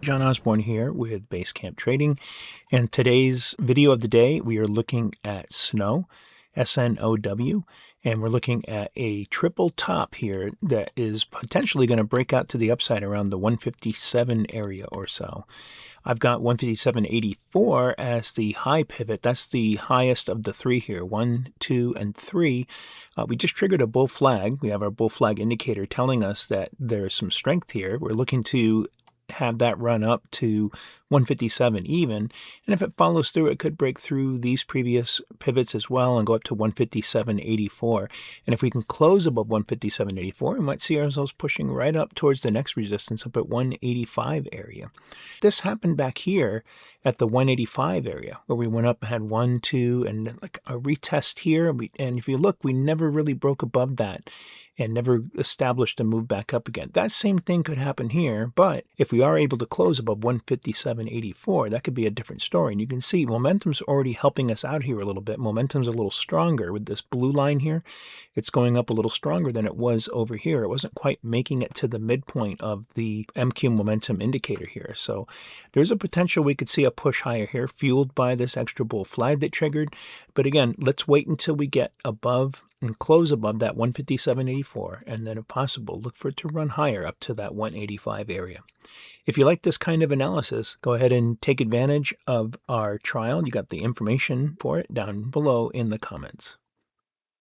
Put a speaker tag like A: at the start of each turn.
A: John Osborne here with Basecamp Trading, and today's video of the day we are looking at Snow, S-N-O-W, and we're looking at a triple top here that is potentially going to break out to the upside around the 157 area or so. I've got 157.84 as the high pivot. That's the highest of the three here, 1, 2, and 3. We just triggered a bull flag. We have our bull flag indicator telling us that there's some strength here. We're looking to have that run up to 157 even, and if it follows through, it could break through these previous pivots as well and go up to 157.84. And if we can close above 157.84, we might see ourselves pushing right up towards the next resistance up at 185 area. This happened back here at the 185 area where we went up and had 1, 2, and like a retest here. And if you look, we never really broke above that and never established a move back up again. That same thing could happen here, but if we are able to close above 157.84, that could be a different story. And you can see momentum's already helping us out here a little bit. Momentum's a little stronger with this blue line here. It's going up a little stronger than it was over here. It wasn't quite making it to the midpoint of the MQ momentum indicator here. So there's a potential we could see a push higher here, fueled by this extra bull flag that triggered. But again, let's wait until we get above and close above that 157.84, and then if possible, look for it to run higher up to that 185 area. If you like this kind of analysis, go ahead and take advantage of our trial. You got the information for it down below in the comments.